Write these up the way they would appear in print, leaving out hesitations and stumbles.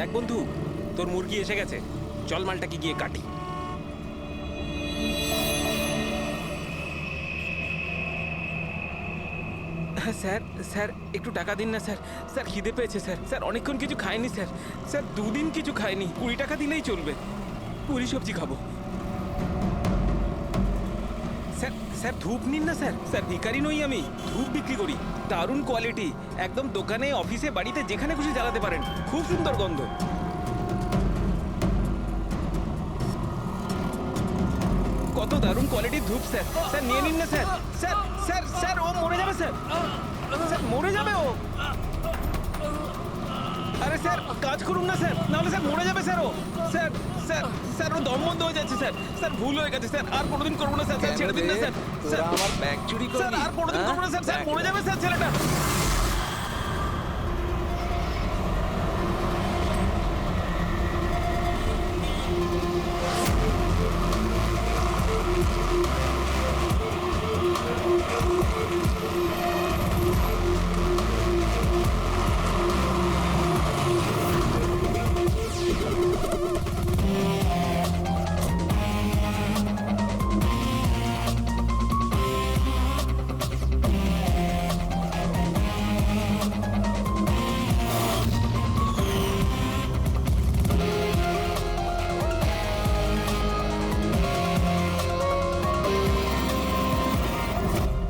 দেখ বন্ধু, তোর মুরগি এসে গেছে, চল মালটাকে গিয়ে কাটি। হ্যাঁ স্যার, স্যার একটু টাকা দিন না স্যার। স্যার খিদে পেয়েছে স্যার। স্যার অনেকক্ষণ কিছু খাইনি স্যার। স্যার 2 দিন কিছু খাইনি, 20 টাকা দিলেই চলবে। পুরি সবজি খাবো। স্যার স্যার ধূপ নিন না স্যার। স্যার ভিখারি নই আমি, ধূপ বিক্রি করি, দারুণ কোয়ালিটি, একদম দোকানে, অফিসে, বাড়িতে যেখানে খুশি জ্বালাতে পারেন, খুব সুন্দর গন্ধ। কত দারুণ কোয়ালিটির ধূপ স্যার। স্যার নিয়ে নিন না স্যার। স্যার স্যার স্যার ও মরে যাবে স্যার। স্যার মরে যাবে ও। আরে স্যার কাজ করুন না স্যার, নাহলে স্যার মরে যাবে স্যার ও। স্যার স্যার স্যার ও দম বন্ধ হয়ে যাচ্ছে স্যার। স্যার ভুল হয়ে গেছে স্যার, আর কোনোদিন করবো না স্যার। স্যার ছেড়ে দিন না স্যার। স্যার আমার ব্যাগ চুরি করবি? স্যার আর কোনোদিন করবো না স্যার। স্যার মরে যাবে স্যার ছেলেটা।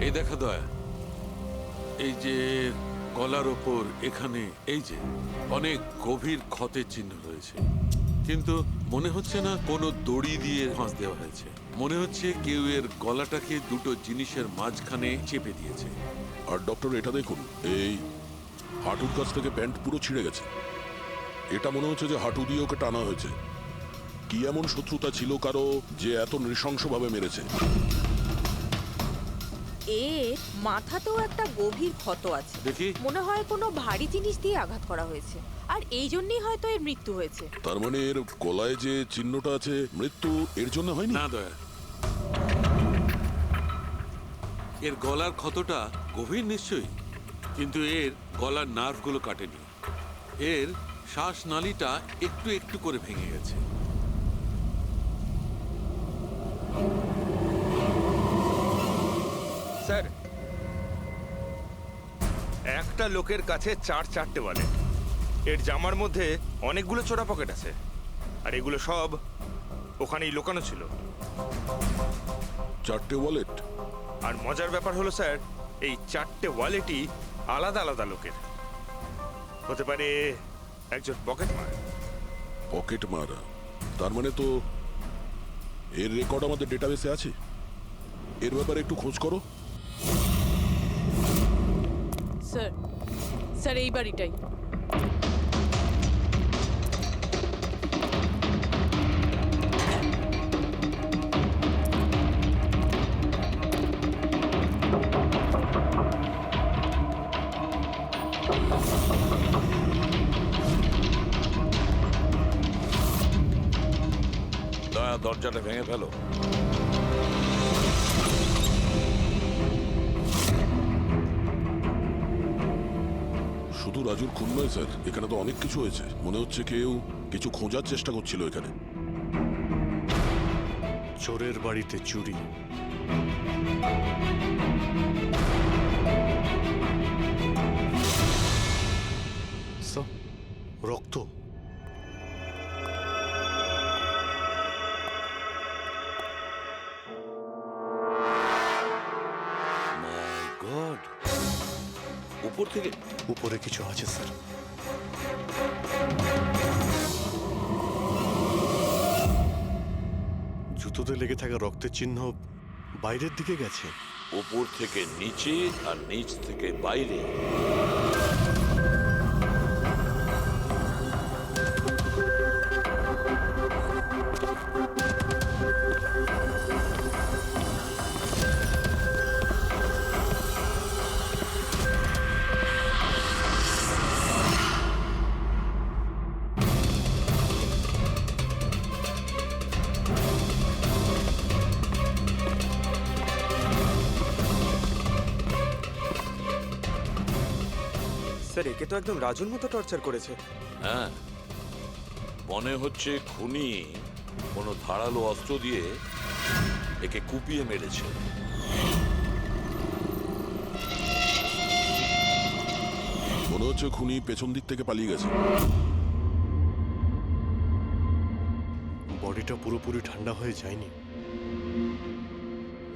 এই দেখা দয়া, এই যে গলার ওপর এখানে এই যে অনেক গভীর ক্ষতের চিহ্ন রয়েছে, কিন্তু মনে হচ্ছে না কোনো দড়ি দিয়ে ফাঁস দেওয়া হয়েছে। মনে হচ্ছে কেউ এর গলাটাকে দুটো জিনিসের মাঝখানে চেপে দিয়েছে। আর ডক্টর এটা দেখুন, এই হাঁটুর কাছ থেকে প্যান্ট পুরো ছিঁড়ে গেছে। এটা মনে হচ্ছে যে হাঁটু দিয়ে ওকে টানা হয়েছে। কি এমন শত্রুতা ছিল কারো যে এত নৃশংসভাবে মেরেছে? এর মাথাতেও একটা গভীর ক্ষত আছে। দেখি। মনে হয় কোনো ভারী জিনিস দিয়ে আঘাত করা হয়েছে, আর এই জন্যই হয়তো এর মৃত্যু হয়েছে। তার মানে এর গলায় যে চিহ্নটা আছে, মৃত্যু এর জন্য হয়নি? না দয়া, এর গলার ক্ষতটা গভীর নিশ্চয়ই, কিন্তু এর গলার নার্ভগুলো কাটেনি। এর শ্বাসনালীটা একটু একটু করে ভেঙে গেছে। স্যার, একটা লোকের কাছে 4 ওয়ালেট। এর জামার মধ্যে অনেকগুলো চোরা পকেট আছে, আর এগুলো সব ওখানেই লুকানো ছিল। 4টে ওয়ালেট? আর মজার ব্যাপার হলো স্যার, এই 4টে ওয়ালেটই আলাদা আলাদা লোকের। হতে পারে একজন পকেট মার। পকেট মারা? তার মানে তো এর রেকর্ড আমাদের ডেটাবেসে আছে। এর ব্যাপারে একটু খোঁজ করো। স্যার, স্যার এই বাড়িটাই। দয়া, দরজাটা ভেঙে ফেলো। শুধু রাজুর খুন নয় স্যার, এখানে তো অনেক কিছু হয়েছে। মনে হচ্ছে কেউ কিছু খোঁজার চেষ্টা করছিল এখানে। চোরের বাড়িতে চুরি, রক্ত। মাই গড, উপর থেকে? উপরে কিছু আছে স্যার। জুতোতে লেগে থাকা রক্তের চিহ্ন বাইরের দিকে গেছে। উপর থেকে নিচে আর নিচ থেকে বাইরে। স্যার, একে তো একদম রাজুর মতো টর্চার করেছে। হ্যাঁ, মনে হচ্ছে খুনি কোনো ধারালো অস্ত্র দিয়ে একে কুপিয়ে মেরেছে। মনে হচ্ছে খুনি পেছন দিক থেকে পালিয়ে গেছে। বডিটা পুরোপুরি ঠান্ডা হয়ে যায়নি।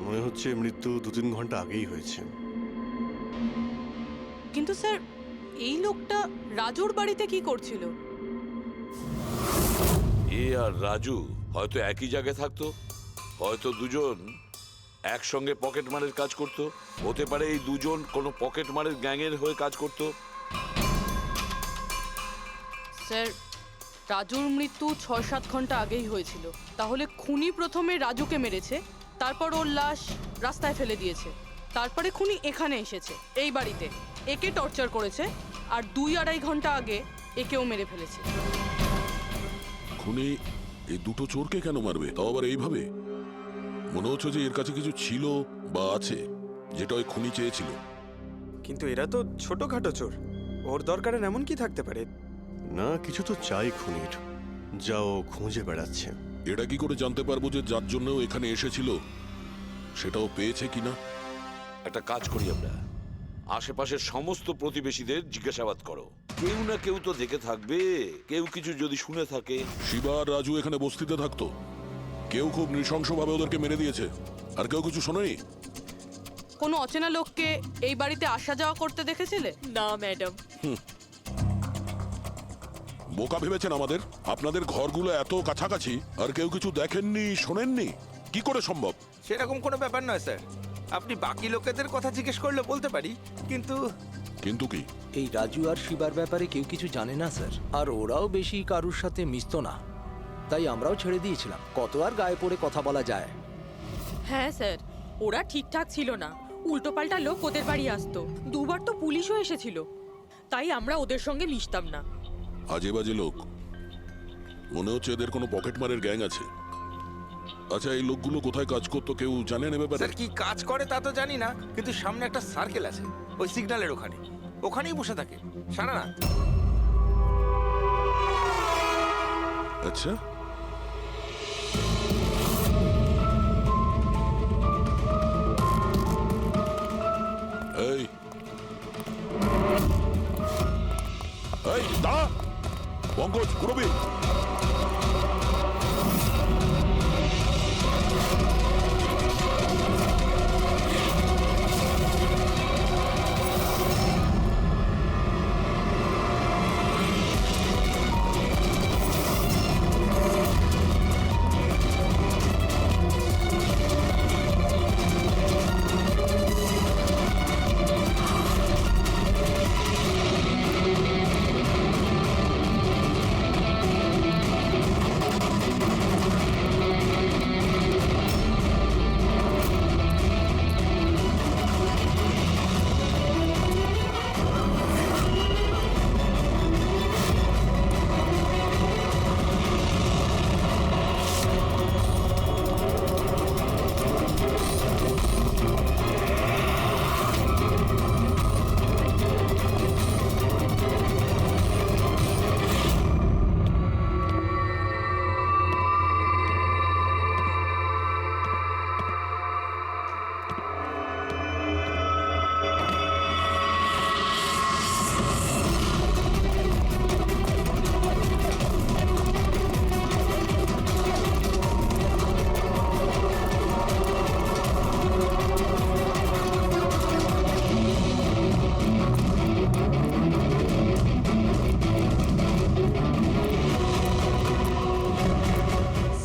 মনে হচ্ছে মৃত্যু 2-3 ঘন্টা আগেই হয়েছে। কিন্তু স্যার, এই লোকটা রাজুর বাড়িতে কি করছিল? এ আর রাজু হয়তো একই জায়গায় থাকতো, হয়তো দুজন একসঙ্গে পকেট মারের কাজ করত, হতে পারে এই দুজন কোনো পকেট মারের গ্যাংয়ের হয়ে কাজ করত। স্যার, রাজুর মৃত্যু 6-7 ঘন্টা আগেই হয়েছিল। তাহলে খুনি প্রথমে রাজুকে মেরেছে, তারপর ওর লাশ রাস্তায় ফেলে দিয়েছে, তারপরে খুনি এখানে এসেছে এই বাড়িতে, একে টর্চার করেছে, আর 2-2.5 ঘন্টা আগে একেও মেরে ফেলেছে। খুনি এই দুটো চোরকে কেন মারবে, তাও আবার এইভাবে? মনে হচ্ছে যে এর কাছে কিছু ছিল বা আছে, যেটা ওই খুনি চেয়েছিল। কিন্তু এরা তো ছোটখাটো চোর, ওর দরকারে এমন কি থাকতে পারে? না, কিছু তো চাই খুনির, যা ও খুঁজে বেড়াচ্ছে। এটা কি করে জানতে পারবো যে যার জন্য ও এখানে এসেছিল সেটাও পেয়েছে কিনা? একটা কাজ করি আমরা, আশেপাশের সমস্ত প্রতিবেশীদের জিজ্ঞাসাবাদ করো, কেউ না কেউ তো দেখে থাকবে, কেউ কিছু যদি শুনে থাকে। শিবা আর রাজু এখানে বস্তিতে থাকতো, কেউ খুব নৃশংসভাবে ওদেরকে মেরে দিয়েছে, আর কেউ কিছু শোনেনি। কোনো অচেনা লোককে এই বাড়িতে আসা যাওয়া করতে দেখেছিলে? না ম্যাডাম। বোকা ভেবেছেন আমাদের? আপনাদের ঘরগুলো এত কাছাকাছি আর কেউ কিছু দেখেননি, শোনেননি? কি করে সম্ভব? সেরকম কোনো ব্যাপার নয় স্যার, আপনি বাকি লোকেদের কথা জিজ্ঞেস করলে বলতে পারি, কিন্তু কিন্তু কি? এই রাজু আর শিবার ব্যাপারে কেউ কিছু জানে না স্যার, আর ওরাও বেশি কারুর সাথে মিশতো না, তাই আমরাও ছেড়ে দিয়েছিলাম। কত আর গায়ে পড়ে কথা বলা যায়? হ্যাঁ স্যার, ওরা ঠিকঠাক ছিল না, উল্টোপাল্টা লোক ওদের বাড়ি আসতো, 2বার তো পুলিশও এসেছিল, তাই আমরা ওদের সঙ্গে মিশতাম না। আজে বাজে লোক, মনে হচ্ছে এদের কোনো পকেট মারের গ্যাং আছে। আচ্ছা, এই লোকগুলো কোথায় কাজ করতো কেউ জানেন এ ব্যাপারে? স্যার কি কাজ করে তা তো জানি না, কিন্তু সামনে একটা সার্কেল আছে, ওই সিগন্যালের ওখানেই বসে থাকে সারা রাত। আচ্ছা, এই এই দাঁড়া, পঙ্কজ, পুরবি।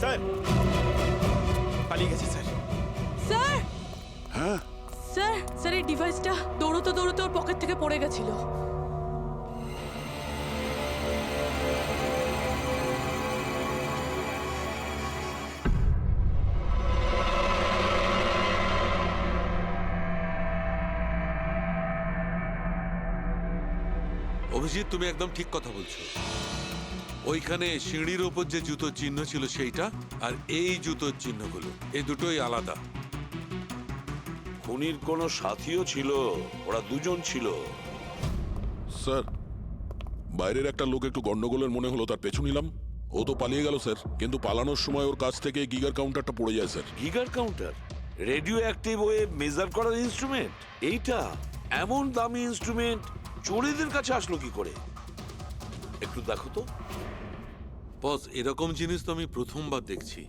স্যার পালিয়ে গেছে স্যার। স্যার, হ্যাঁ, স্যার, স্যার, এই ডিভাইসটা দৌড়তে দৌড়তে ওর পকেট থেকে পড়ে গেছিল। অভিজিৎ, তুমি একদম ঠিক কথা বলছো। ওইখানে সিঁড়ির ওপর যে জুতোর চিহ্ন ছিল সেইটা, আর এই জুতোর চিহ্নগুলো, এই দুটোই আলাদা। খুনির কোনো সাথীও ছিল, ওরা দুজন ছিল। স্যার, বাইরের একটা লোক একটু গন্ডগোলের মনে হলো, তার পেছু নিলাম। ও তো পালিয়ে গেল স্যার, কিন্তু পালানোর সময় ওর কাছ থেকে গিগার কাউন্টারটা পড়ে যায় স্যার। Geiger counter, radioactive wave measure করার ইনস্ট্রুমেন্ট, এইটা এমন দামি ইনস্ট্রুমেন্ট চোরেদের কাছে আসলো কি করে? একটু দেখো তো। বস, এরকম জিনিস তো আমি প্রথমবার দেখছি।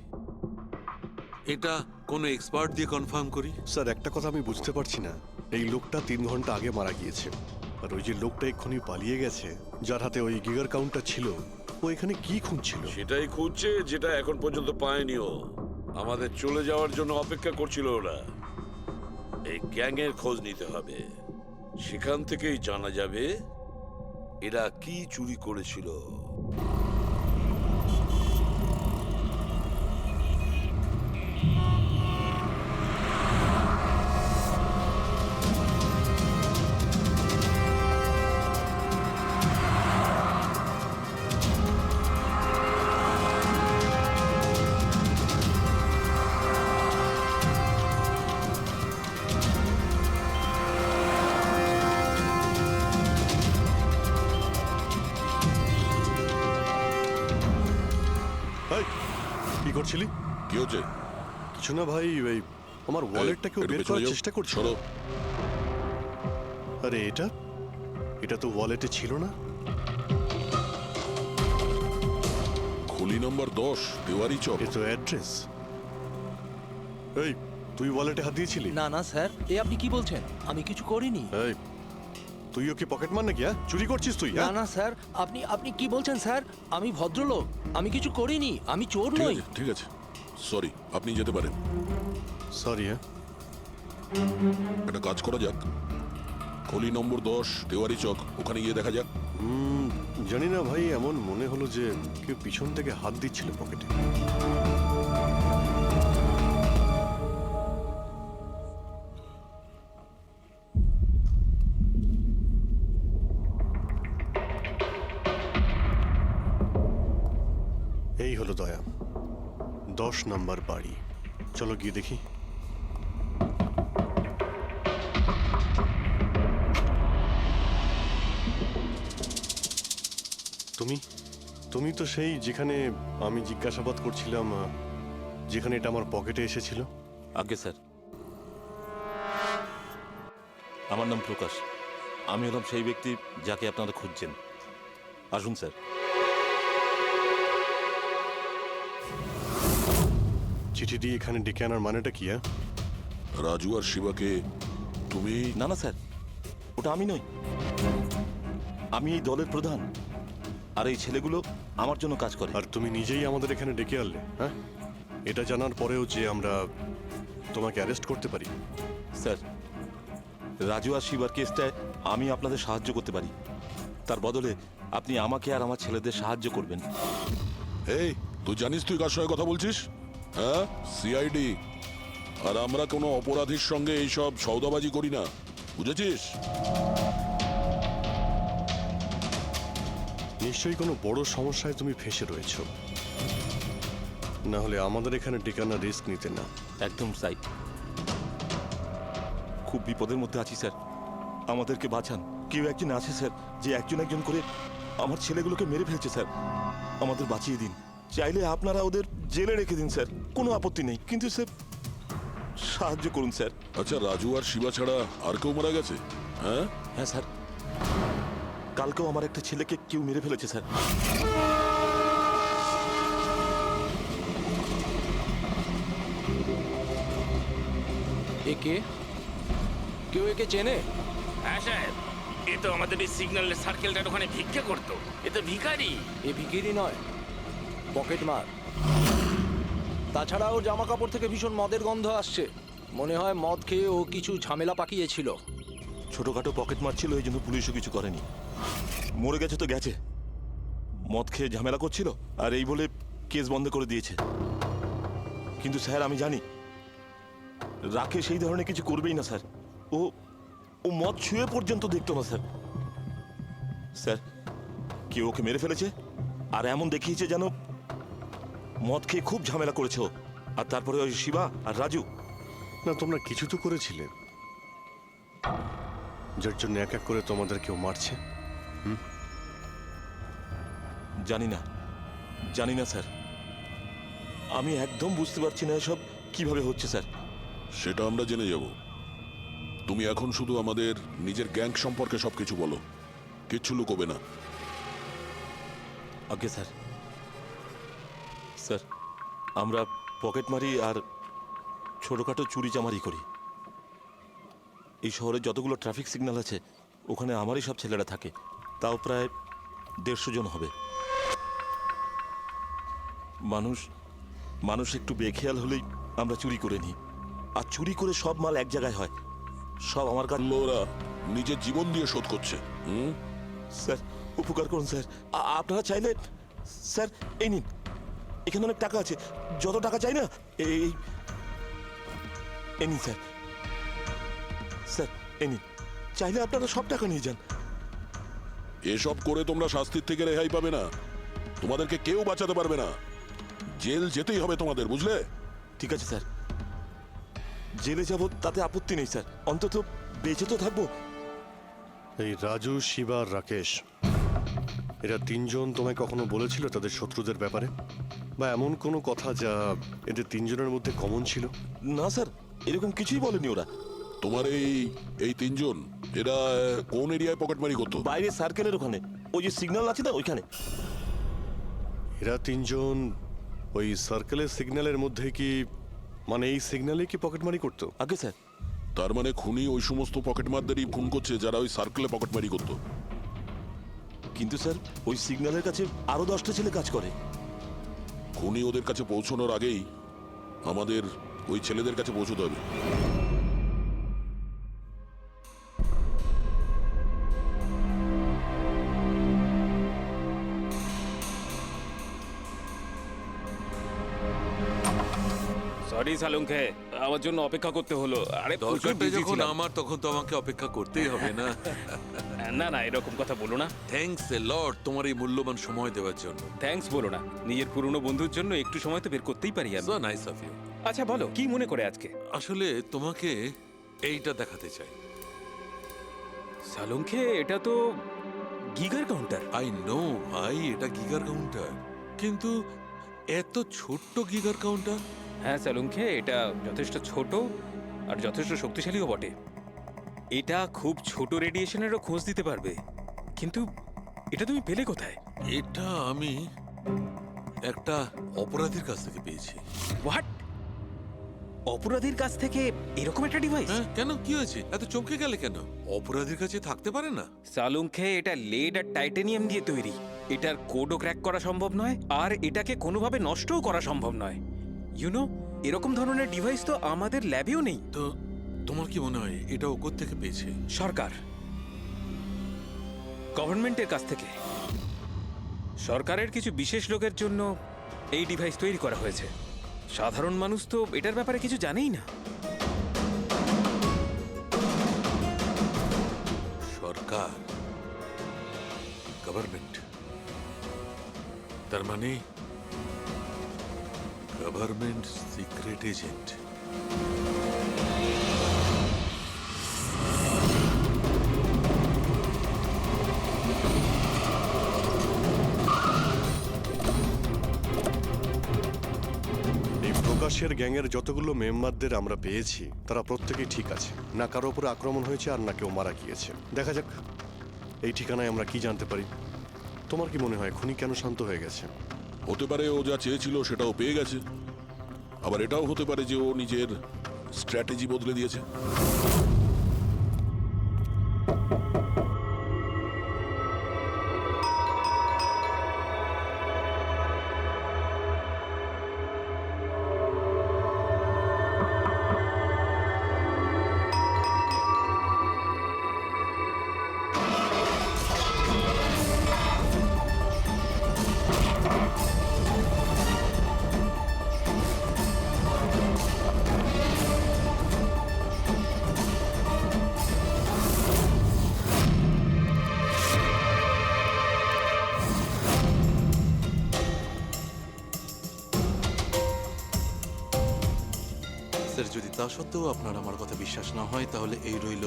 এটা কোনো এক্সপার্ট দিয়ে কনফার্ম করি। স্যার একটা কথা আমি বুঝতে পারছি না, এই লোকটা 3 ঘন্টা আগে মারা গিয়েছে, আর ওই যে লোকটা এক্ষুনি পালিয়ে গেছে যার হাতে ওই গিগার কাউন্টার ছিল, ও এখানে কি খুঁজছিল? সেটাই খুঁজছে যেটা এখন পর্যন্ত পায়নি ও। আমাদের চলে যাওয়ার জন্য অপেক্ষা করছিল ওরা। এই গ্যাংয়ের খোঁজ নিতে হবে, সেখান থেকেই জানা যাবে এরা কি চুরি করেছিল। এই, কি করছিলি? কি হচ্ছে? কিছু না ভাই, ওই আমার ওয়ালেটটা কেউ একটু বের পেছনে করার যাও। চেষ্টা করছিল। সরো। আরে এটা এটা তো ওয়ালেটে ছিল না। খুলি নম্বর 10, দেওয়ারি চক। এ তো অ্যাড্রেস। এই, তুই ওয়ালেটে হাত দিয়েছিলি? না না স্যার, এ আপনি কি বলছেন? আমি কিছু করিনি। এই, তুই ওকে পকেট মার নাকি? হ্যাঁ, চুরি করছিস তুই? না হ্যাঁ? না স্যার, আপনি আপনি কি বলছেন স্যার? আমি ভদ্রলোক, আমি কিছু করিনি, আমি চোর ঠিক নই। আছে, ঠিক আছে, সরি, আপনি যেতে পারেন। সরি। হ্যাঁ, একটা কাজ করা যাক, খলি নম্বর 10, দেওয়ারি চক, ওখানে গিয়ে দেখা যাক। জানি না ভাই, এমন মনে হলো যে কেউ পিছন থেকে হাত দিচ্ছিল পকেটে। এই হলো দয়া, 10 নম্বর বাড়ি। চলো গিয়ে দেখি। তুমি তুমি তো সেই যেখানে আমি জিজ্ঞাসাবাদ করছিলাম, যেখানে এটা আমার পকেটে এসেছিল। আগে স্যার, আমার নাম প্রকাশ। আমি হলাম সেই ব্যক্তি যাকে আপনারা খুঁজছেন। আসুন স্যার। চিঠি দিয়ে এখানে ডেকে আনার মানেটা কি? রাজু আর শিবাকে তুমি? না না স্যার, ওটা আমি নই। আমি এই দলের প্রধান, আর এই ছেলেগুলো আমার জন্য কাজ করে। আর তুমি নিজেই আমাদের এখানে ডেকে আনলে? হ্যাঁ, এটা জানার পরেও যে আমরা তোমাকে অ্যারেস্ট করতে পারি? স্যার, রাজু আর শিবার কেসটায় আমি আপনাদের সাহায্য করতে পারি। তার বদলে আপনি আমাকে আর আমার ছেলেদের সাহায্য করবেন। এই, তুই জানিস তুই কার সঙ্গে কথা বলছিস? হ্যাঁ, সিআইডি। আর আমরা কোনো অপরাধীর সঙ্গে এইসব সওদাবাজি করি না, বুঝেছিস? নিশ্চয়ই কোনো বড় সমস্যায় তুমি ফেঁসে রয়েছ, না হলে আমাদের এখানে ডেকে আনার রিস্ক নিতে না। একদম তাই। খুব বিপদের মধ্যে আছি স্যার, আমাদেরকে বাঁচান। কেউ একজন আছে স্যার, যে একজন একজন করে আমার ছেলেগুলোকে মেরে ফেলছে স্যার। আমাদের বাঁচিয়ে দিন। চাইলে আপনারা ওদের জেলে রেখে দিন স্যার, কোনো আপত্তি নেই, কিন্তু স্যার সাহায্য করুন স্যার। আচ্ছা, রাজু আর শিবা ছাড়া আর কেউ মারা গেছে? হ্যাঁ হ্যাঁ স্যার, কালকেও আমার একটা ছেলেকে কেউ মেরে ফেলেছে স্যার। একে কেউ একে চেনে? হ্যাঁ সাহেব, এ তো আমাদের এই সিগন্যালের সার্কেলটার ওখানে ভিক্ষে করতো। এ তো ভিখারি। এ ভিখিরি নয়, পকেট মার। তাছাড়া ওর জামা কাপড় থেকে ভীষণ মদের গন্ধ আসছে। মনে হয় মদ খেয়ে ও কিছু ঝামেলা পাকিয়েছিল। ছোটখাটো পকেট মারছিল, এই জন্য পুলিশও কিছু করেনি। মরে গেছে তো গেছে, মদ খেয়ে ঝামেলা করছিল আর এই বলে কেস বন্ধ করে দিয়েছে। কিন্তু স্যার আমি জানি রাকেশ সেই ধরনের কিছু করবেই না স্যার। ও ও মদ ছুঁয়ে পর্যন্ত দেখতো না স্যার। স্যার, কেউ ওকে মেরে ফেলেছে আর এমন দেখিয়েছে যেন মদ খেয়ে খুব ঝামেলা করেছে ও। আর তারপরে ওই শিবা আর রাজু। না, তোমরা কিছু তো করেছিলে, যার জন্য এক এক করে তোমাদের কেউ মারছে। জানি না, জানি না স্যার, আমি একদম বুঝতে পারছি না এসব কিভাবে হচ্ছে স্যার। সেটা আমরা জেনে যাব। তুমি এখন শুধু আমাদের নিজের গ্যাং সম্পর্কে সবকিছু বলো, কিচ্ছু লুকোবে না। Okay sir. স্যার, আমরা পকেটমারি আর ছোটোখাটো চুরি চামারি করি। এই শহরে যতগুলো ট্রাফিক সিগন্যাল আছে ওখানে আমারই সব ছেলেরা থাকে, তাও প্রায় 150 জন হবে। মানুষ একটু বেখেয়াল হলেই আমরা চুরি করে নিই, আর চুরি করে সব মাল এক জায়গায় হয়। সব আমার কাছে। ওরা নিজের জীবন দিয়ে শোধ করছে। স্যার, উপকার করুন স্যার। আপনারা চাইলে স্যার এই নিন, এখানে অনেক টাকা আছে, যত টাকা চাই না এই নিন স্যার। স্যার এই নিন, চাইলে আপনারা সব টাকা নিয়ে যান। এসব করে তোমরা শাস্তির থেকে রেহাই পাবে না, তোমাদেরকে কেউ বাঁচাতে পারবে না। জেল যেতেই হবে তোমাদের, বুঝলে? ঠিক আছে স্যার, জেলে যাব তাতে আপত্তি নেই স্যার, অন্তত বেঁচে তো থাকবো। এই রাজু, শিবা আর রাকেশ, এরা তিনজন তোমায় কখনো বলেছিল তাদের শত্রুদের ব্যাপারে, বা এমন কোনো কথা যা এদের তিনজনের মধ্যে কমন ছিল? না স্যার, এরকম কিছুই বলেনি ওরা। তোমার এই তিনজন এরা কোন এরিয়ায় পকেটমারি করতো? বাইরে সার্কেলের ওখানে, ওই যে সিগন্যাল আছে না ওইখানে। এরা তিনজন ওই সার্কেলের সিগন্যালের মধ্যে কি, মানে এই সিগন্যালে কি পকেটমারি করতো? আগে স্যার। তার মানে খুনি ওই সমস্ত পকেটমারদেরই খুন করছে যারা ওই সার্কেলে পকেটমারি করতো। কিন্তু স্যার ওই সিগন্যালের কাছে আরো 10টা ছেলে কাজ করে। খুনি ওদের কাছে পৌঁছানোর আগেই আমাদের ওই ছেলেদের কাছে পৌঁছতে হবে। সরি সালুঙ্কে, আমার জন্য অপেক্ষা করতে হলো। আরে প্রচুর দরকারটা busy যখন ছিলাম। আমার, তখন তো আমাকে অপেক্ষা করতেই হবে না? না না, এরকম কথা বলো না। থ্যাঙ্কস এ লট তোমার এই মূল্যবান সময় দেওয়ার জন্য। থ্যাঙ্কস বলো না, নিজের পুরনো বন্ধুর জন্য একটু সময় তো বের করতেই পারি আমি। So nice of you. আচ্ছা বলো, কি মনে করে আজকে? আসলে তোমাকে এইটা দেখাতে চাই। সালুঙ্কে, এটা তো গিগার কাউন্টার। আই নো ভাই, এটা গিগার কাউন্টার, কিন্তু এত ছোট্ট গিগার কাউন্টার। হ্যাঁ সালুঙ্কে, এটা যথেষ্ট ছোট আর যথেষ্ট শক্তিশালীও বটে। এটা খুব ছোট রেডিয়েশনেরও খোঁজ দিতে পারবে। কিন্তু এটা তুমি পেলে কোথায়? এটা আমি একটা অপরাধীর কাছ থেকে পেয়েছি। হোয়াট? অপরাধীর কাছ থেকে এরকম একটা ডিভাইস? হ্যাঁ, কেন, কি হয়েছে? এত চমকে গেলে কেন? অপরাধীর কাছে থাকতে পারে না? সালুঙ্কে, এটা লেড আর টাইটানিয়াম দিয়ে তৈরি। এটার কোডও ক্র্যাক করা সম্ভব নয়, আর এটাকে কোনোভাবে নষ্টও করা সম্ভব নয়। ইউনো, এরকম ধরনের ডিভাইস তো আমাদের ল্যাবেও নেই। তো তোমার কি মনে হয় এটা ও কোত্থেকে পেয়েছে? সরকার, গভর্নমেন্টের কাছ থেকে। সরকারের কিছু বিশেষ লোকের জন্য এই ডিভাইস তৈরি করা হয়েছে। সাধারণ মানুষ তো এটার ব্যাপারে কিছু জানেই না। সরকার, গভর্নমেন্ট, তার মানে গভর্নমেন্ট সিক্রেট এজেন্ট। প্রকাশের গ্যাংয়ের যতগুলো মেম্বারদের আমরা পেয়েছি তারা প্রত্যেকেই ঠিক আছে, না কারো উপরে আক্রমণ হয়েছে আর না কেউ মারা গিয়েছে। দেখা যাক এই ঠিকানায় আমরা কি জানতে পারি। তোমার কি মনে হয় খুনি কেন শান্ত হয়ে গেছে? হতে পারে ও যা চেয়েছিল সেটাও পেয়ে গেছে, আবার এটাও হতে পারে যে ও নিজের স্ট্র্যাটেজি বদলে দিয়েছে। স্যার, যদি তা সত্ত্বেও আপনার আমার কথা বিশ্বাস না হয়, তাহলে এই রইল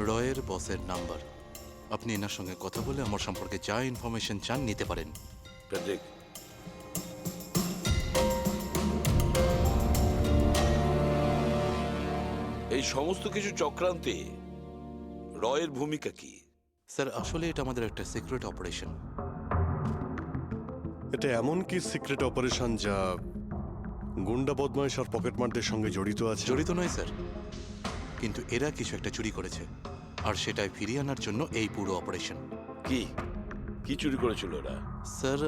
রয়ের বসের নাম্বার। আপনি এনার সঙ্গে কথা বলে আমার সম্পর্কে যা ইনফরমেশন চান নিতে পারেন। প্যাট্রিক, এই সমস্ত কিছু চক্রান্তে রয়ের ভূমিকা কি? স্যার আসলে এটা আমাদের একটা সিক্রেট অপারেশন। এটা এমন কি সিক্রেট অপারেশন যা গুন্ডা বদমাইশ আর পকেটমারদের সঙ্গে জড়িত আছে? জড়িত নয় স্যার, কিন্তু এরা কিছু একটা চুরি করেছে আর সেটাই ফিরিয়ে আনার জন্য এই পুরো অপারেশন। কি কি চুরি করেছিল ওরা? স্যার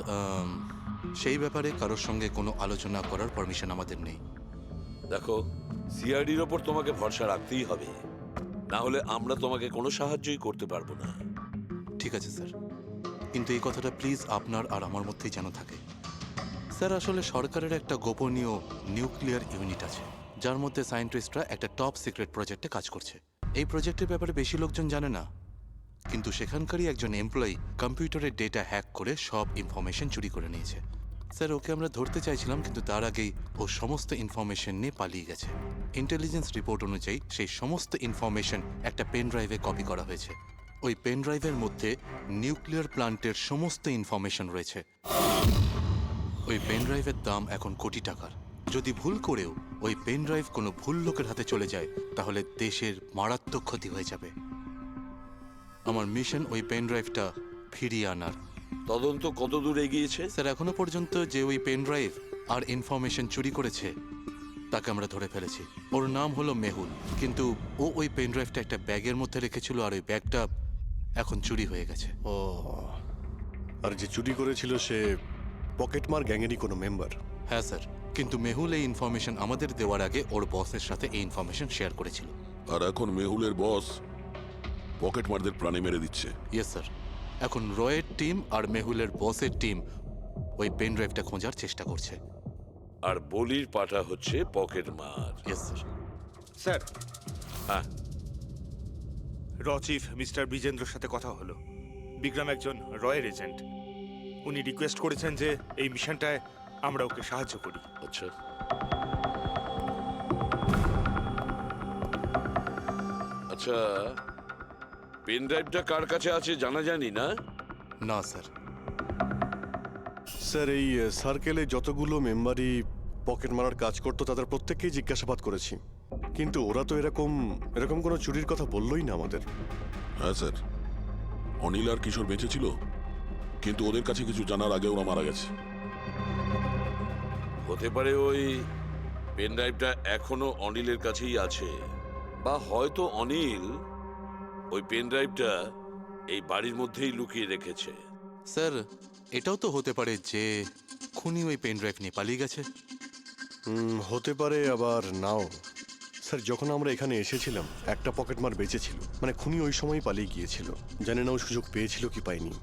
সেই ব্যাপারে কারোর সঙ্গে কোনো আলোচনা করার পারমিশন আমাদের নেই। দেখো, সিআইডির ওপর তোমাকে ভরসা রাখতেই হবে, না হলে আমরা তোমাকে কোনো সাহায্যই করতে পারবো না। ঠিক আছে স্যার, কিন্তু এই কথাটা প্লিজ আপনার আর আমার মধ্যেই যেন থাকে। স্যার আসলে সরকারের একটা গোপনীয় নিউক্লিয়ার ইউনিট আছে, যার মধ্যে সায়েন্টিস্টরা একটা টপ সিক্রেট প্রজেক্টে কাজ করছে। এই প্রজেক্টের ব্যাপারে বেশি লোকজন জানে না, কিন্তু সেখানকারই একজন এমপ্লয়ি কম্পিউটারের ডেটা হ্যাক করে সব ইনফরমেশন চুরি করে নিয়েছে। স্যার ওকে আমরা ধরতে চাইছিলাম, কিন্তু তার আগেই ও সমস্ত ইনফরমেশন নিয়ে পালিয়ে গেছে। ইন্টেলিজেন্স রিপোর্ট অনুযায়ী সেই সমস্ত ইনফরমেশন একটা পেন ড্রাইভে কপি করা হয়েছে। ওই পেন ড্রাইভের মধ্যে নিউক্লিয়ার প্ল্যান্টের সমস্ত ইনফরমেশন রয়েছে। ওই পেন ড্রাইভের দাম এখন কোটি টাকার। যদি ভুল করেও ওই পেন ড্রাইভ কোনো ভুল লোকের হাতে চলে যায়, তাহলে দেশের মারাত্মক ক্ষতি হয়ে যাবে। আমার মিশন ওই পেন ড্রাইভটা ফিরিয়ে আনার। তদন্ত কত দূর এগিয়েছে? স্যার এখনো পর্যন্ত যে ওই পেন ড্রাইভ আর ইনফরমেশন চুরি করেছে তাকে আমরা ধরে ফেলেছি। ওর নাম হলো মেহুল, কিন্তু ও ওই পেন ড্রাইভটা একটা ব্যাগের মধ্যে রেখেছিল আর ওই ব্যাগটা এখন চুরি হয়ে গেছে। ও, আর যে চুরি করেছিল সে পকেটমার গ্যাংয়েরই কোনো মেম্বার? হ্যাঁ স্যার, কিন্তু মেহুল এই ইনফরমেশন আমাদের দেওয়ার আগে ওর বসের সাথে এই ইনফরমেশন শেয়ার করেছিল। আর এখন মেহুলের বস পকেটমারদের প্রাণে মেরে দিচ্ছে। ইয়েস স্যার, এখন রয়ের টিম আর মেহুলের বসের টিম ওই পেন ড্রাইভটা খোঁজার চেষ্টা করছে। আর বলির পাটা হচ্ছে পকেটমার। Yes sir. স্যার, হ্যাঁ, র চিফ মিস্টার বিজেন্দ্রর সাথে কথা হলো। বিক্রম একজন রয়ের এজেন্ট। উনি রিকোয়েস্ট করেছেন যে এই মিশনটায় আমরা ওকে সাহায্য করি। আচ্ছা। আচ্ছা, পেন ড্রাইভটা কার কাছে আছে জানা জানি না? না স্যার। স্যার এই সার্কেলে যতগুলো মেম্বারই পকেট মারার কাজ করতো তাদের প্রত্যেককেই জিজ্ঞাসাবাদ করেছি, কিন্তু ওরা তো এরকম কোনো চুরির কথা বললোই না আমাদের। হ্যাঁ স্যার, অনিল আর কিশোর বেঁচে ছিল, কিন্তু ওদের কাছে কিছু জানার আগে ওরা মারা গেছে। হতে পারে ওই পেন ড্রাইভটা এখনো অনিলের কাছেই আছে, বা হয়তো অনিল ওই পেন ড্রাইভটা এই বাড়ির মধ্যেই লুকিয়ে রেখেছে। স্যার এটাও তো হতে পারে যে খুনি ওই পেন ড্রাইভ নিয়ে পালিয়ে গেছে। হতে পারে, আবার নাও। স্যার যখন আমরা এখানে এসেছিলাম একটা পকেটমার বেঁচে ছিল, মানে খুনি ওই সময় পালিয়ে গিয়েছিল। জানি না ও সুযোগ পেয়েছিল কি পায়নি।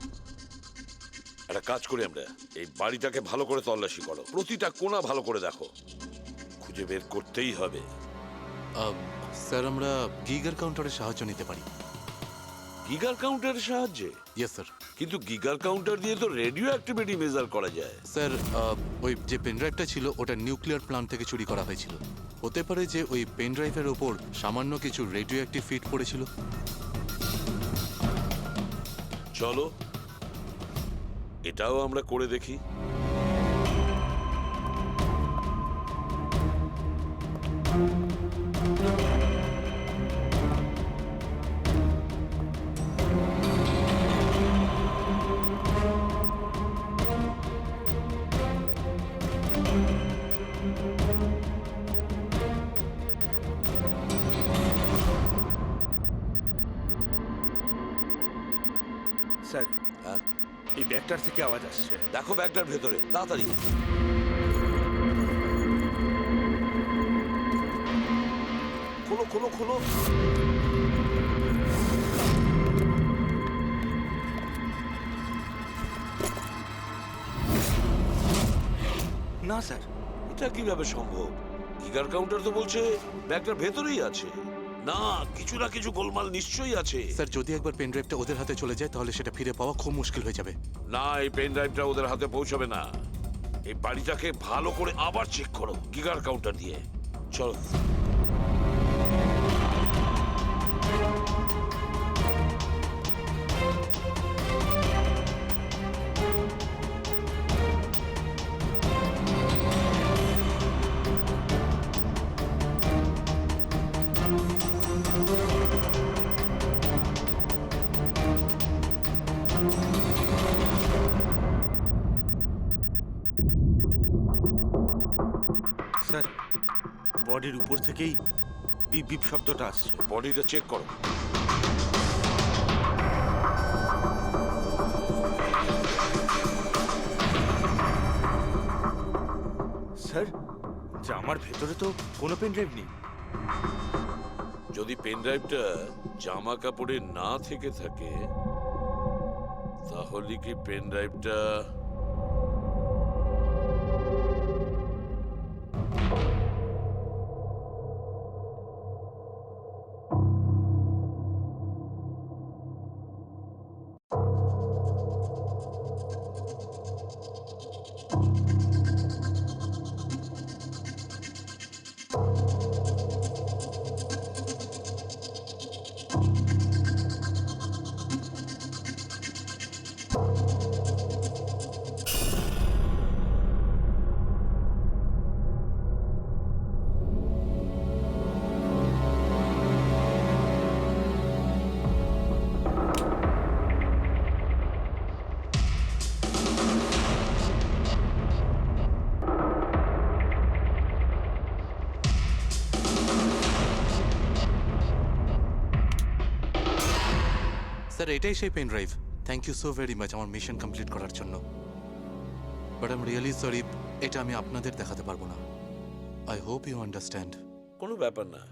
একটা কাজ করি আমরা, এই বাড়িটাকে ভালো করে তল্লাশি করো, প্রতিটা কোণা ভালো করে দেখো, খুঁজে বের করতেই হবে। স্যার আমরা গিগার কাউন্টারের সাহায্য নিতে পারি। গিগার কাউন্টারের সাহায্যে? Yes sir. কিন্তু গিগার কাউন্টার দিয়ে তো রেডিও অ্যাক্টিভিটি মেজার করা যায়। স্যার ওই যে পেন ড্রাইভটা ছিল ওটা নিউক্লিয়ার প্ল্যান্ট থেকে চুরি করা হয়েছিল। হতে পারে যে ওই পেন ড্রাইভের ওপর সামান্য কিছু রেডিও অ্যাক্টিভ ফিট পড়েছিল। চলো এটাও আমরা করে দেখি। স্যার, এই ব্যাগটার থেকে আওয়াজ আসছে। দেখো ব্যাগটার ভেতরে, তাড়াতাড়ি। খোলো খোলো খোলো। না স্যার, এটা কিভাবে সম্ভব? গিগার কাউন্টার তো বলছে ব্যাগটার ভেতরেই আছে। না, কিছু না কিছু গোলমাল নিশ্চয়ই আছে। স্যার যদি একবার পেন ড্রাইভটা ওদের হাতে চলে যায় তাহলে সেটা ফিরে পাওয়া খুব মুশকিল হয়ে যাবে। না, এই পেন ড্রাইভটা ওদের হাতে পৌঁছাবে না। এই বাড়িটাকে ভালো করে আবার চেক করো গিগার কাউন্টার দিয়ে। চলো। বডির উপর থেকেই বিপ বিপ শব্দটা আসছে। বডিটা চেক করো। স্যার, জামার ভেতরে তো কোনো পেন ড্রাইভ নেই। যদি পেন ড্রাইভটা জামা কাপড়ে না থেকে থাকে তাহলে কি পেন ড্রাইভটা স্যার এটাই সেই pen drive. Thank you so very much আমার মিশন কমপ্লিট করার জন্য। But I am really sorry, এটা আমি আপনাদের দেখাতে পারবো না। I hope you understand. কোনো ব্যাপার না।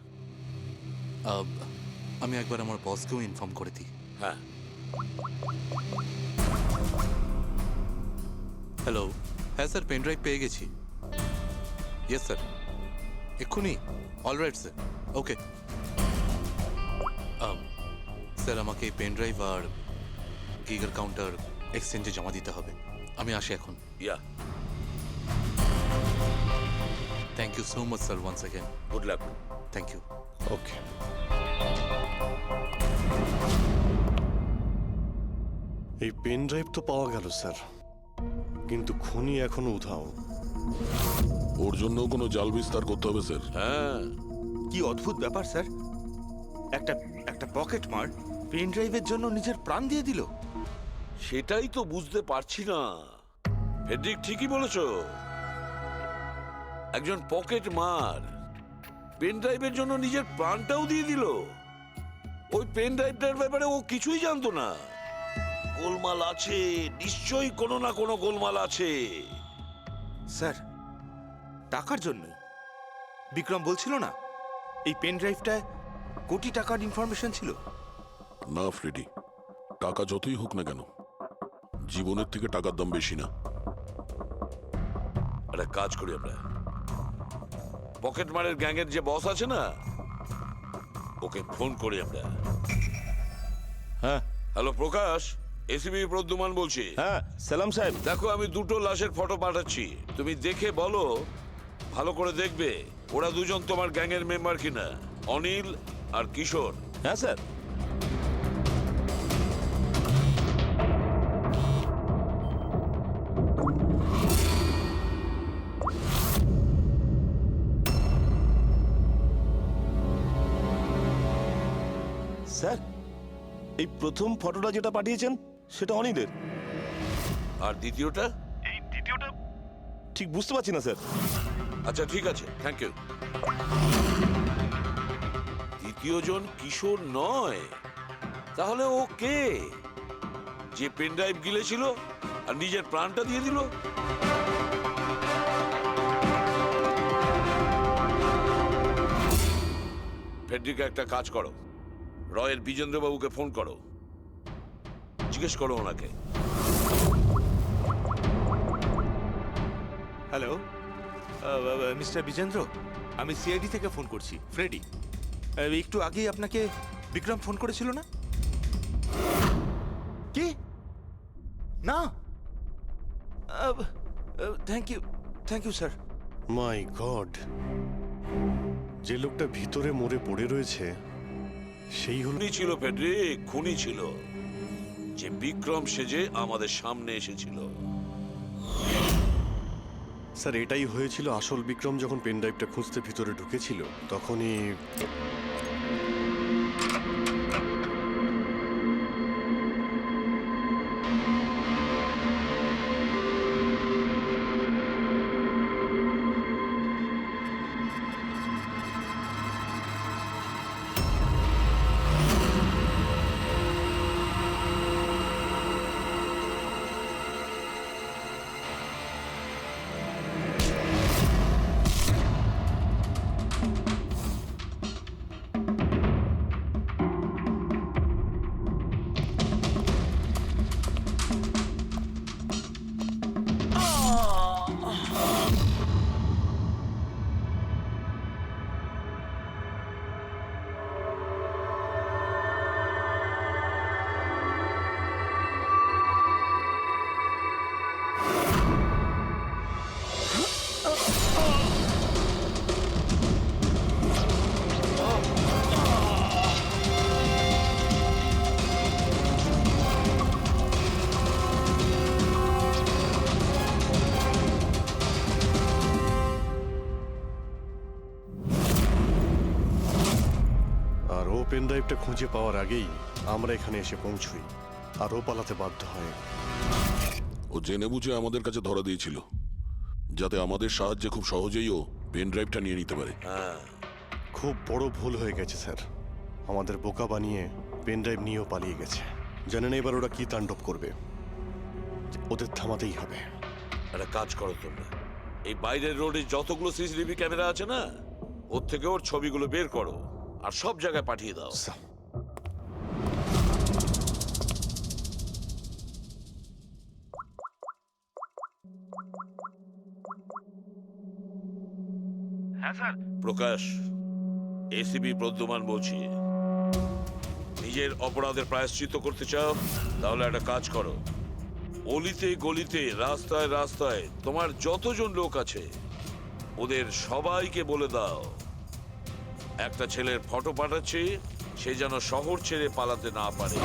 আমি একবার আমার বসকেও ইনফর্ম করে দিই। হ্যাঁ, হ্যালো, হ্যাঁ স্যার, পেন ড্রাইভ পেয়ে গেছি। ইয়েস স্যার, এক্ষুনি। Alright sir, okay. স্যার আমাকে এই পেন ড্রাইভ আর গিগার কাউন্টার এক্সচেঞ্জে জমা দিতে হবে। আমি আসি এখন। Yeah, thank you so much sir once again. Good luck. Thank you. Okay. এই পেন ড্রাইভ তো পাওয়া গেল স্যার, কিন্তু খুনি এখনো উধাও। ওর জন্য কোনো জাল বিস্তার করতে হবে স্যার। হ্যাঁ, কি অদ্ভুত ব্যাপার স্যার, একটা একটা পকেট মার পেন ড্রাইভের জন্য নিজের প্রাণ দিয়ে দিল। সেটাই তো বুঝতে পারছি না। ফেডরিক ঠিকই বলেছ, একজন পকেট মার পেন ড্রাইভের জন্য নিজের প্রাণটাও দিয়ে দিল। ওই পেন ড্রাইভটার ব্যাপারে ও কিছুই জানতো না। গোলমাল আছে, নিশ্চয়ই কোনো না কোনো গোলমাল আছে। স্যার, টাকার জন্য বিক্রম বলছিল না এই পেন ড্রাইভটায় কোটি টাকার ইনফরমেশন ছিল। না ফ্রেডি, টাকা যতই হোক না কেন, জীবনের থেকে টাকার দাম বেশি না। একটা কাজ করি আমরা, পকেট মারের গ্যাংয়ের যে বস আছে না, ওকে ফোন করি আমরা। হ্যাঁ হ্যালো প্রকাশ, এসিবি প্রদ্যুমান বলছি। হ্যাঁ সালাম সাহেব। দেখো, আমি দুটো লাশের ফটো পাঠাচ্ছি, তুমি দেখে বলো, ভালো করে দেখবে ওরা দুজন তোমার গ্যাংয়ের মেম্বার কিনা, অনিল আর কিশোর। হ্যাঁ স্যার। স্যার, এই প্রথম ফটোটা যেটা পাঠিয়েছেন সেটা অনিলের। আর দ্বিতীয়টা? এই দ্বিতীয়টা ঠিক বুঝতে পারছি না স্যার। আচ্ছা ঠিক আছে, থ্যাংক ইউ। দ্বিতীয় জন কিশোর নয়, তাহলে ও কে? যে পেন ড্রাইভ গিলেছিল আর নিজের প্রাণটা দিয়ে দিল? ফেডরিকা, একটা কাজ করো, রয়ের বিজেন্দ্রবাবুকে ফোন করো, জিজ্ঞেস করো ওনাকে। হ্যালো মিস্টার বিজেন্দ্র, আমি সিআইডি থেকে ফোন করছি, ফ্রেডি। একটু আগেই আপনাকে বিক্রম ফোন করেছিল না? কি না? Thank you sir. My god, যে লোকটা ভিতরে মরে পড়ে রয়েছে সেই হলো খুনি ছিল ফেডরিক, খুনি ছিল, যে বিক্রম সেজে আমাদের সামনে এসেছিল। স্যার। এটাই হয়েছিল। আসল বিক্রম যখন পেন ড্রাইভটা খুঁজতে ভিতরে ঢুকেছিল তখনই পেন ড্রাইভটা খুঁজে পাওয়ার আগেই আমরা এখানে এসে পৌঁছই, আর ও পালাতে বাধ্য হয়। ও জেনে বুঝে আমাদের কাছে ধরা দিয়েছিল, যাতে আমাদের সাহায্যে খুব সহজেই ও পেন ড্রাইভটা নিয়ে নিতে পারে। খুব বড় ভুল হয়ে গেছে স্যার, আমাদের বোকা বানিয়ে পেন ড্রাইভ নিয়েও পালিয়ে গেছে। জানেন এবার ওরা কি তাণ্ডব করবে, ওদের থামাতেই হবে। একটা কাজ করো তোমরা, এই বাইরের রোডে যতগুলো সিসিটিভি ক্যামেরা আছে না, ওর থেকে ওর ছবিগুলো বের করো আর সব জায়গায় পাঠিয়ে দাও। হ্যাঁ স্যার। প্রকাশ, এসিপি প্রদ্যুমান বলছি। নিজের অপরাধের প্রায়শ্চিত্ত করতে চাও? তাহলে একটা কাজ করো, অলিতে গলিতে রাস্তায় রাস্তায় তোমার যতজন লোক আছে ওদের সবাইকে বলে দাও একটা ছেলের ফটো পাঠাচ্ছি, সে যেন শহর ছেড়ে পালাতে না পারে।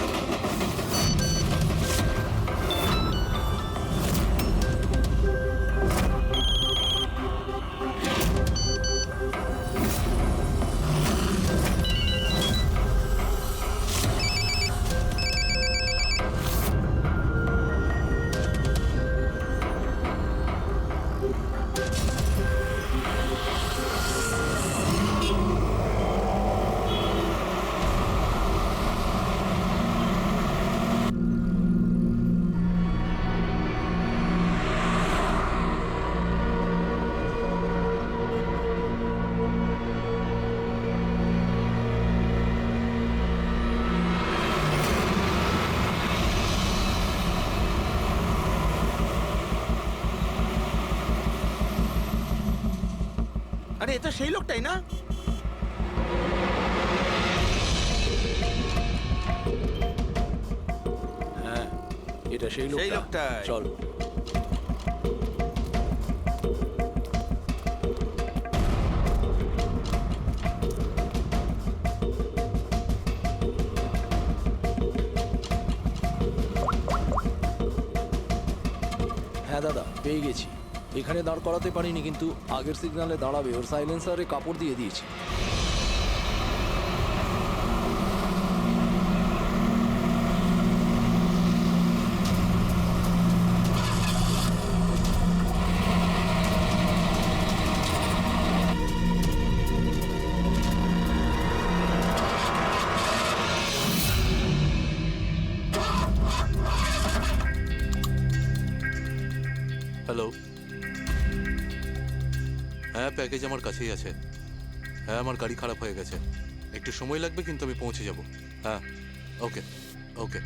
আরে এটা সেই লোকটাই না? হ্যাঁ, এটা সেই লোকটাই। চল। হ্যাঁ দাদা, পেয়ে গেছি। এখানে দাঁড় করাতে পারিনি, কিন্তু আগের সিগন্যালে দাঁড়াবে, ওর সাইলেন্সারে কাপড় দিয়ে দিয়েছি। হ্যালো, হ্যাঁ প্যাকেজ আমার কাছেই আছে। হ্যাঁ, আমার গাড়ি খারাপ হয়ে গেছে, একটু সময় লাগবে, কিন্তু আমি পৌঁছে যাব। হ্যাঁ, ওকে ওকে।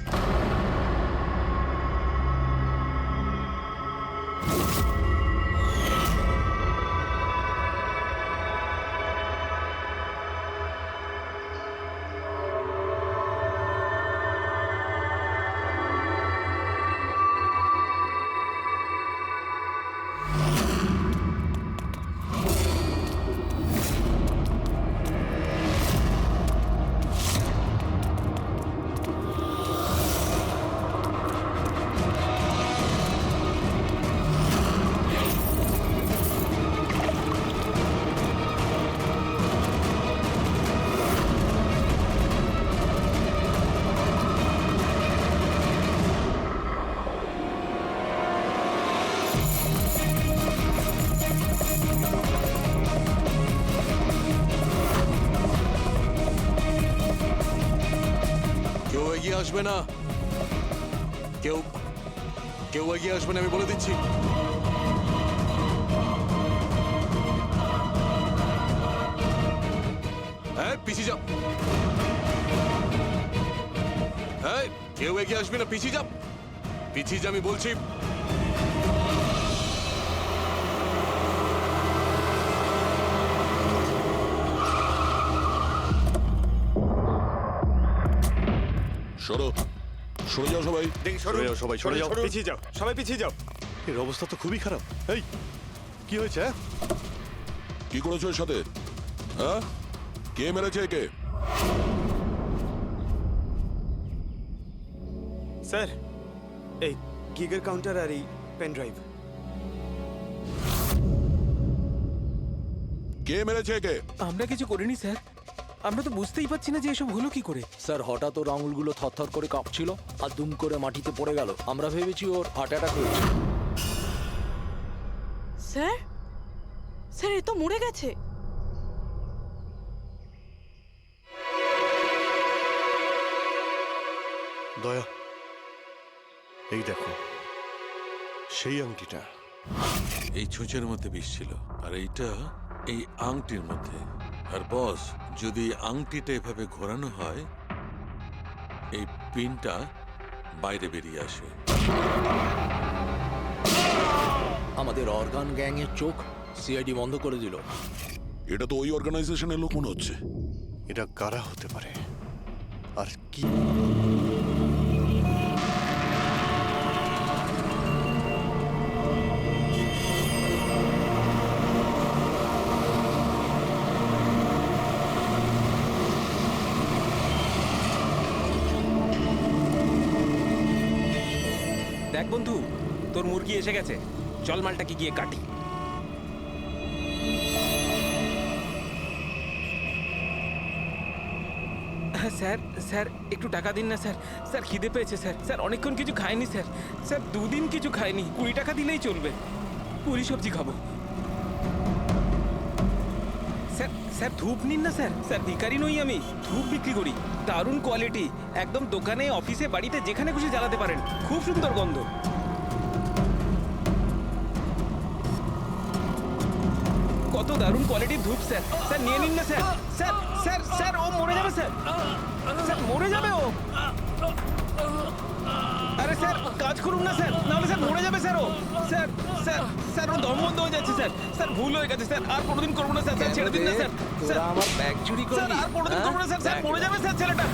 কেউ এগিয়ে আসবে না, কেউ কেউ এগিয়ে আসবে না, আমি বলে দিচ্ছি। হ্যাঁ, পিছিয়ে যাও। হ্যাঁ, কেউ এগিয়ে আসবে না, পিছিয়ে যাও, পিছিয়ে যা, আমি বলছি। সরো, সরে যাও সবাই। সরে যাও সবাই, সরে যাও। পিছিয়ে যাও, সবাই পিছিয়ে যাও। এর অবস্থা তো খুবই খারাপ। এই, কি হয়েছে? হ্যাঁ? কি করেছো এর সাথে? হ্যাঁ, কে মেরেছে একে? স্যার, এই গিগের কাউন্টার আর এই পেন ড্রাইভ। কে মেরেছে একে? আমরা কিছু করিনি স্যার। আমরা তো বুঝতেই পারছি না যে এসব হলো কি করে। স্যার হঠাৎ ওর আঙুলগুলো থরথর করে কাঁপছিল আর দুম করে মাটিতে পড়ে গেল। আমরা ভেবেছি ওর হার্ট অ্যাটাক হয়েছে। স্যার স্যার এ তো মরে গেছে। দয়া, এই দেখো সেই আংটিটা। এই ছুঁচের মধ্যে বিষ ছিল আর এইটা এই আংটির মধ্যে। আর বস, যদি আংটিটা এভাবে ঘোরানো হয় এই পিনটা বাইরে বেরিয়ে আসে। আমাদের অর্গান গ্যাং এর চোখ সিআইডি বন্ধ করে দিল। এটা তো ওই অর্গানাইজেশনের লোক মনে হচ্ছে। এটা কারা হতে পারে আর কি? দেখ বন্ধু, তোর মুরগি এসে গেছে, চল মালটাকে গিয়ে কাটি। হ্যাঁ স্যার, স্যার একটু টাকা দিন না স্যার। স্যার খিদে পেয়েছে স্যার। স্যার অনেকক্ষণ কিছু খাইনি স্যার। স্যার 2 দিন কিছু খাইনি, 20 টাকা দিলেই চলবে। পুরি সবজি খাবো। স্যার স্যার ধূপ নিন না স্যার। স্যার ভিখারি নই আমি, ধূপ বিক্রি করি, দারুণ কোয়ালিটি, একদম দোকানে, অফিসে, বাড়িতে যেখানে খুশি জ্বালাতে পারেন, খুব সুন্দর গন্ধ। কত দারুণ কোয়ালিটির ধূপ স্যার। স্যার নিয়ে নিন না স্যার। স্যার স্যার স্যার ও মরে যাবে স্যার। স্যার মরে যাবে ও। আরে স্যার কাজ করুন না স্যার, নাহলে স্যার মরে যাবে স্যার ও। স্যার স্যার স্যার ও দম বন্ধ হয়ে যাচ্ছে স্যার। স্যার ভুল হয়ে গেছে স্যার, আর কোনোদিন করবো না স্যার। স্যার ছেড়ে দিন না স্যার। তোরা আমার ব্যাগ চুরি স্যার করবি? আর কোনোদিন করবো না স্যার। স্যার মরে যাবে স্যার ছেলেটা।